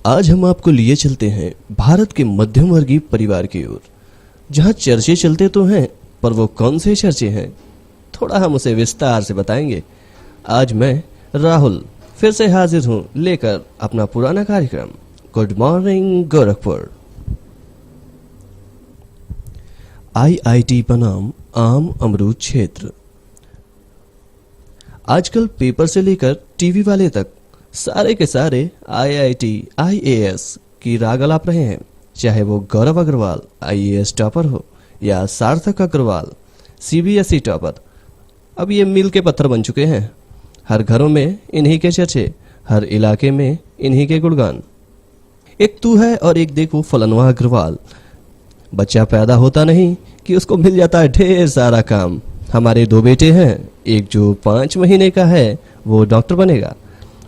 आज हम आपको लिए चलते हैं भारत के मध्यम वर्गीय परिवार की ओर, जहां चर्चे चलते तो हैं, पर वो कौन से चर्चे हैं, थोड़ा हम उसे विस्तार से बताएंगे। आज मैं राहुल फिर से हाजिर हूं लेकर अपना पुराना कार्यक्रम गुड मॉर्निंग गोरखपुर। आईआईटी बनाम आम अमरूद क्षेत्र। आजकल पेपर से लेकर टीवी वाले तक सारे के सारे आईआईटी आईएएस की राग अलाप रहे हैं, चाहे वो गौरव अग्रवाल आईएएस टॉपर हो या सार्थक अग्रवाल सीबीएसई टॉपर। अब ये मील के पत्थर बन चुके हैं। हर घरों में इन्हीं के चर्चे, हर इलाके में इन्हीं के गुणगान। एक तू है और एक देखो फलनवा अग्रवाल। बच्चा पैदा होता नहीं कि उसको मिल जाता है ढेर सारा काम। हमारे 2 बेटे हैं, एक जो 5 महीने का है वो डॉक्टर बनेगा,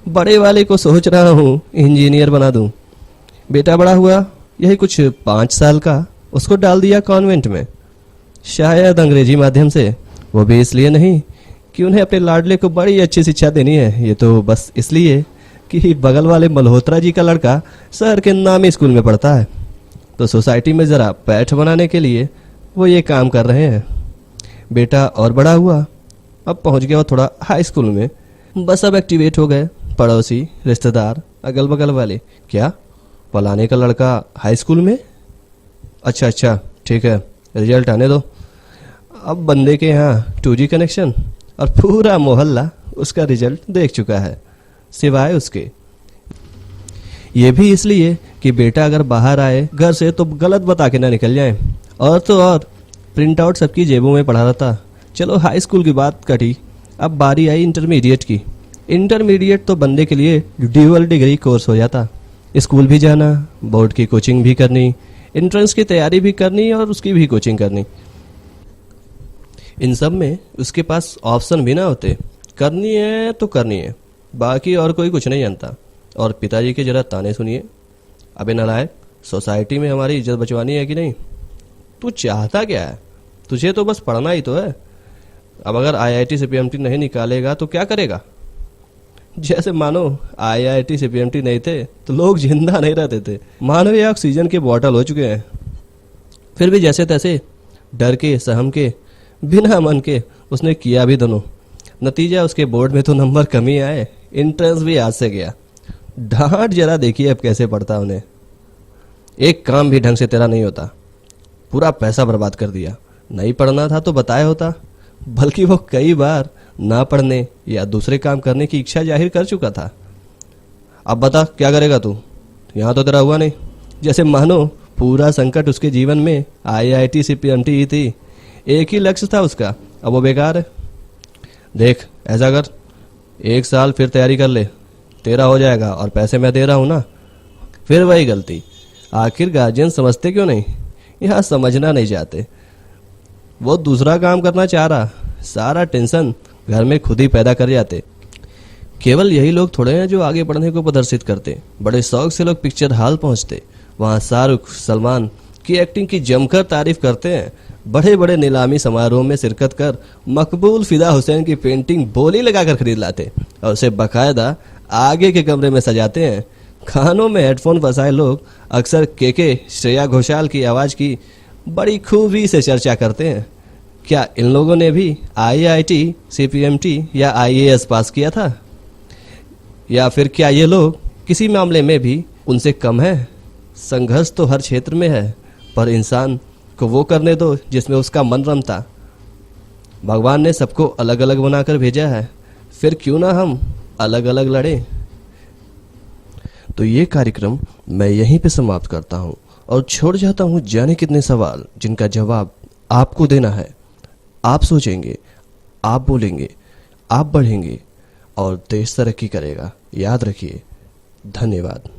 बड़े वाले को सोच रहा हूँ इंजीनियर बना दूं। बेटा बड़ा हुआ, यही कुछ 5 साल का, उसको डाल दिया कॉन्वेंट में, शायद अंग्रेजी माध्यम से। वो भी इसलिए नहीं कि उन्हें अपने लाडले को बड़ी अच्छी शिक्षा देनी है, ये तो बस इसलिए कि बगल वाले मल्होत्रा जी का लड़का शहर के नामी स्कूल में पढ़ता है, तो सोसाइटी में ज़रा पैठ बनाने के लिए वो ये काम कर रहे हैं। बेटा और बड़ा हुआ, अब पहुंच गया वो थोड़ा हाई स्कूल में। बस अब एक्टिवेट हो गए पड़ोसी, रिश्तेदार, अगल बगल वाले। क्या फलाने का लड़का हाई स्कूल में? अच्छा ठीक है, रिजल्ट आने दो। अब बंदे के यहाँ 2G कनेक्शन और पूरा मोहल्ला उसका रिजल्ट देख चुका है, सिवाय उसके। ये भी इसलिए कि बेटा अगर बाहर आए घर से तो गलत बता के ना निकल जाए। और तो और प्रिंट आउट सबकी जेबों में पड़ा रहता। चलो हाई स्कूल की बात कटी, अब बारी आई इंटरमीडिएट की। इंटरमीडिएट तो बंदे के लिए ड्यूअल डिग्री कोर्स हो जाता। स्कूल भी जाना, बोर्ड की कोचिंग भी करनी, एंट्रेंस की तैयारी भी करनी और उसकी भी कोचिंग करनी। इन सब में उसके पास ऑप्शन भी ना होते, करनी है तो करनी है, बाकी और कोई कुछ नहीं जानता। और पिताजी के जरा ताने सुनिए, अबे नालायक, सोसाइटी में हमारी इज्जत बचवानी है कि नहीं? तू चाहता क्या है? तुझे तो बस पढ़ना ही तो है। अब अगर आईआईटी से पीएमटी नहीं निकालेगा तो क्या करेगा? जैसे मानो आईआईटी से पीएमटी नहीं थे तो लोग जिंदा नहीं रहते थे, मानो ये ऑक्सीजन के बॉटल हो चुके हैं। फिर भी जैसे तैसे डर के, सहम के, बिना मन के उसने किया भी दोनों। नतीजा उसके बोर्ड में तो नंबर कम ही आए, एंट्रेंस भी आज से गया। डांट जरा देखिए अब कैसे पढ़ता उन्हें। एक काम भी ढंग से तेरा नहीं होता, पूरा पैसा बर्बाद कर दिया। नहीं पढ़ना था तो बताया होता, बल्कि वो कई बार ना पढ़ने या दूसरे काम करने की इच्छा जाहिर कर चुका था। अब बता क्या करेगा तू? यहाँ तो तेरा हुआ नहीं। जैसे मानो पूरा संकट उसके जीवन में आईआईटी से पीएमटी ही थी। एक ही लक्ष्य था उसका, अब वो बेकार है। देख ऐसा कर, 1 साल फिर तैयारी कर ले, तेरा हो जाएगा और पैसे मैं दे रहा हूँ ना। फिर वही गलती, आखिर गार्जियन समझते क्यों नहीं? यहाँ समझना नहीं चाहते। वो दूसरा काम करना चाह रहा, सारा टेंशन घर में खुद ही पैदा कर जाते। केवल यही लोग थोड़े हैं जो आगे बढ़ने को प्रदर्शित करते। बड़े शौक से लोग पिक्चर हॉल पहुंचते, वहाँ शाहरुख, सलमान की एक्टिंग की जमकर तारीफ करते हैं। बड़े बड़े नीलामी समारोह में शिरकत कर मकबूल फिदा हुसैन की पेंटिंग बोली लगाकर खरीद लाते और उसे बाकायदा आगे के कमरे में सजाते हैं। खानों में हेडफोन फंसाए लोग अक्सर के श्रेया घोषाल की आवाज़ की बड़ी खूबी से चर्चा करते हैं। क्या इन लोगों ने भी आईआईटी, सीपीएमटी या आईएएस पास किया था? या फिर क्या ये लोग किसी मामले में भी उनसे कम है? संघर्ष तो हर क्षेत्र में है, पर इंसान को वो करने दो जिसमें उसका मन रमता। भगवान ने सबको अलग अलग बनाकर भेजा है, फिर क्यों ना हम अलग अलग लड़ें? तो ये कार्यक्रम मैं यहीं पे समाप्त करता हूँ और छोड़ जाता हूँ जाने कितने सवाल जिनका जवाब आपको देना है। आप सोचेंगे, आप बोलेंगे, आप बढ़ेंगे और देश तरक्की करेगा। याद रखिए। धन्यवाद।